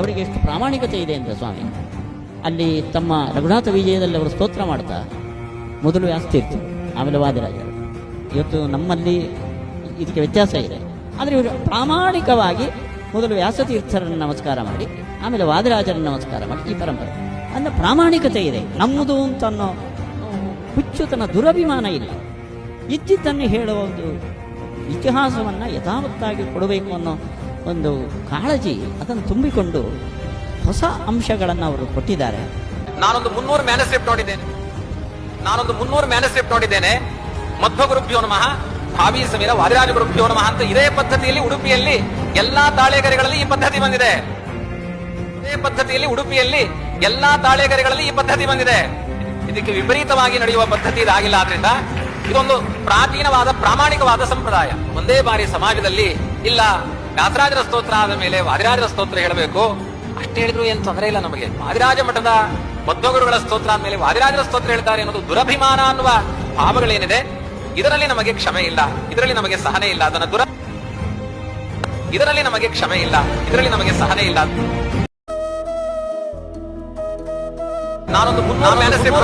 ಅವರಿಗೆ ಎಷ್ಟು ಪ್ರಾಮಾಣಿಕತೆ ಇದೆ ಅಂತ ಸ್ವಾಮಿ ಅಲ್ಲಿ ತಮ್ಮ ರಘುನಾಥ ವಿಜಯದಲ್ಲಿ ಅವರು ಸ್ತೋತ್ರ ಮಾಡ್ತಾ ಮೊದಲು ವ್ಯಾಸತೀರ್ಥರು ಆಮೇಲೆ ವಾದಿರಾಜರು. ಇವತ್ತು ನಮ್ಮಲ್ಲಿ ಇದಕ್ಕೆ ವ್ಯತ್ಯಾಸ ಇದೆ. ಆದರೆ ಇವರು ಪ್ರಾಮಾಣಿಕವಾಗಿ ಮೊದಲು ವ್ಯಾಸತೀರ್ಥರನ್ನು ನಮಸ್ಕಾರ ಮಾಡಿ ಆಮೇಲೆ ವಾದಿರಾಜರನ್ನು ನಮಸ್ಕಾರ ಮಾಡಿ ಈ ಪರಂಪರೆ ಅನ್ನೋ ಪ್ರಾಮಾಣಿಕತೆ ಇದೆ. ನಮ್ಮದು ಅಂತ ಅನ್ನೋ ಹುಚ್ಚುತನ ದುರಭಿಮಾನ ಇಲ್ಲ. ಇದ್ದಿದ್ದನ್ನು ಹೇಳುವ ಒಂದು ಇತಿಹಾಸವನ್ನು ಯಥಾವತ್ತಾಗಿ ಕೊಡಬೇಕು ಅನ್ನೋ ಒಂದು ಕಾಳಜಿ ಅದನ್ನು ತುಂಬಿಕೊಂಡು ಹೊಸ ಅಂಶಗಳನ್ನು ಅವರು ಕೊಟ್ಟಿದ್ದಾರೆ. ನಾನೊಂದು 300 ಮ್ಯಾನುಸ್ಕ್ರಿಪ್ಟ್ ನೋಡಿದ್ದೇನೆ. ಮಧ್ವ ಗುರುಭ್ಯೋ ನಮಃ, ಭಾವಿ ಸಮೀರ, ವಾದಿರಾಜ ಗುರುಭ್ಯೋ ನಮಃ ಅಂತ ಇದೇ ಪದ್ಧತಿಯಲ್ಲಿ ಉಡುಪಿಯಲ್ಲಿ ಎಲ್ಲಾ ತಾಳೆಗರಿಗಳಲ್ಲಿ ಈ ಪದ್ಧತಿ ಬಂದಿದೆ. ಇದಕ್ಕೆ ವಿಪರೀತವಾಗಿ ನಡೆಯುವ ಪದ್ಧತಿ ಇದಾಗಿಲ್ಲ. ಆದ್ರಿಂದ ಇದೊಂದು ಪ್ರಾಚೀನವಾದ ಪ್ರಾಮಾಣಿಕವಾದ ಸಂಪ್ರದಾಯ. ಒಂದೇ ಬಾರಿ ಸಮಾಜದಲ್ಲಿ ಇಲ್ಲ ವ್ಯಾಸರಾಜರ ಸ್ತೋತ್ರ ಆದ ಮೇಲೆ ವಾದಿರಾಜರ ಸ್ತೋತ್ರ ಹೇಳಬೇಕು ಅಷ್ಟೇ ಹೇಳಿದ್ರು ಏನು ತೊಂದರೆ ಇಲ್ಲ ನಮಗೆ. ವಾದಿರಾಜ ಮಠದ ಮಧ್ವಗುರುಗಳ ಸ್ತೋತ್ರ ಆದ್ಮೇಲೆ ವಾದಿರಾಜರ ಸ್ತೋತ್ರ ಹೇಳ್ತಾರೆ ಅನ್ನೋದು ದುರಭಿಮಾನ ಅನ್ನುವ ಭಾವಗಳೇನಿದೆ ಇದರಲ್ಲಿ ನಮಗೆ ಕ್ಷಮೆ ಇಲ್ಲ, ಇದರಲ್ಲಿ ನಮಗೆ ಸಹನೆ ಇಲ್ಲ. ಇದರಲ್ಲಿ ನಮಗೆ ಕ್ಷಮೆ ಇಲ್ಲ, ಇದರಲ್ಲಿ ನಮಗೆ ಸಹನೆ ಇಲ್ಲ. ನಾನೊಂದು 300 ಮ್ಯಾನುಸ್ಕ್ರಿಪ್ಟ್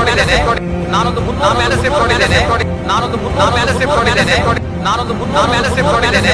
ನೋಡಿದ್ದೇನೆ.